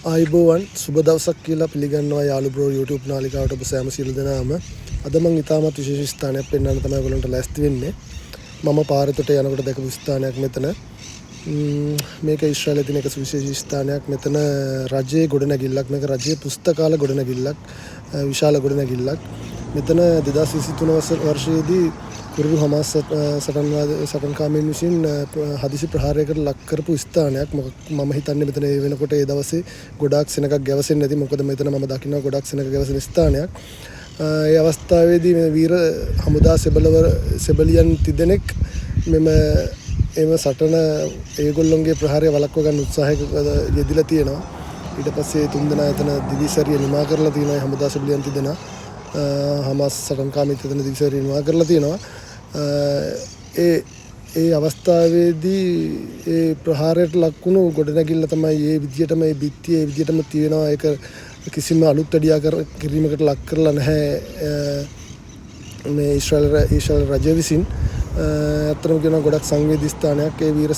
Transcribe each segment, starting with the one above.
ආයිබෝවන් සුබ දවසක් කියලා පිළිගන්නවා යාළු බ්‍රෝ YouTube නාලිකාවට ඔබ සෑම සියලු දෙනාම. අද මම ඉතාමත් විශේෂ ස්ථානයක් පෙන්වන්න තමයි ඔයගොල්ලන්ට ලෑස්ති වෙන්නේ. මම පාරේතොට යනකොට දැකපු ස්ථානයක් මෙතන. මේක ඊශ්‍රායලයේ තියෙන එක සුවිශේෂී ස්ථානයක්. මෙතන රජයේ ගොඩනැගිල්ලක්. මේක රජයේ පුස්තකාල ගොඩනැගිල්ලක්. විශාල ගොඩනැගිල්ලක්. මෙතන 2023 වර්ෂයේදී කුරුරු හමාස් සටන්කාමීන් විසින් හදිසි ප්‍රහාරයකට ලක් කරපු ස්ථානයක්. මම හිතන්නේ මෙතන ඒ වෙනකොට ඒ දවසේ ගොඩාක් සෙනඟක් ගැවසෙන්නේ නැති. මොකද මෙතන මම දකිනවා ගොඩාක් සෙනඟ ගැවසෙන ස්ථානයක්. ඒ අවස්ථාවේදී මේ වීර හමුදා සෙබලියන් තිදෙනෙක් එම සටන ඒගොල්ලොන්ගේ ප්‍රහාරය වළක්ව ගන්න උත්සාහයක යෙදিলা තියෙනවා. ඊට පස්සේ තුන් දෙනා එතන දිවිසරිය නිමා කරලා තියෙනවා. හමුදා සෙබලියන් තිදෙනා හමාස් සටන්කාමීන් තිදෙනා දිවිසරිය නිමා කරලා තියෙනවා. ඒ අවස්ථාවේදී ඒ ප්‍රහාරයට ලක්වුණු ගොඩනැගිල්ල තමයි මේ විදියටම මේ බිත්තිය ඒ විදියටම තියෙනවා. ඒක කිසිම අලුත් අඩියා කිරීමකට ලක් කරලා නැහැ මේ ඊශ්‍රායල රජය විසින්. අත්‍තරම කියනවා ගොඩක් සංවේදී ස්ථානයක්. ඒ වීර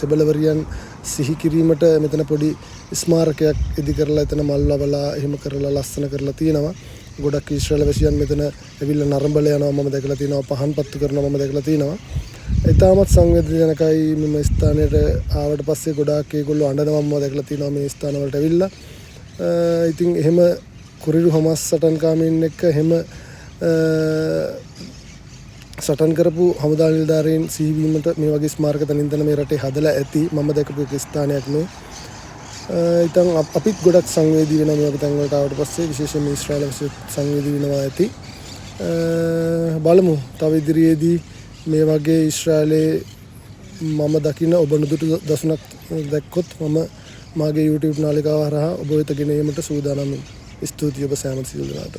සෙබළවරියන් සිහි කිරීමට මෙතන පොඩි ස්මාරකයක් ඉදි කරලා එතන මල් ලවලා එහෙම කරලා ලස්සන කරලා තියෙනවා. ගොඩක් ඊශ්‍රායල වැසියන් මෙතන ඇවිල්ලා නරඹල යනවා මම දැකලා තියෙනවා. පහන් පත්තු කරනවා මම දැකලා තියෙනවා. ඉතාමත් සංවේදනයකයි මෙම ස්ථානයට ආවට පස්සේ ගොඩාක් ඒගොල්ලෝ අඬනවා මම දැකලා තියෙනවා මේ ස්ථාන වලට ඇවිල්ලා. ඉතින් එහෙම කුරිරු හමාස් සටන්කාමීන් එක්ක එහෙම සටන් කරපු හමුදා නිලධාරීන් සිහිවීමට මේ වගේ ස්මාරක තනින්තන මේ රටේ හදලා ඇති. මම දැකපු එක ස්ථානයක් මේ. ඉතින් අපිත් ගොඩක් සංවේදී වෙනවා මේ වගේ තැන් වලට ආවට පස්සේ. විශේෂයෙන් ඊශ්‍රායල සංවේදී වෙනවා ඇති. බලමු තව ඉදිරියේදී මේ වගේ ඊශ්‍රායලයේ මම දකින ඔබ නුදුටු දසුනක් දැක්කොත් මම මාගේ YouTube නාලිකාව හරහා ඔබ වෙත ගෙන ඒමට සූදානම්. ස්තුතියි ඔබ සෑම සියලු දෙනාට.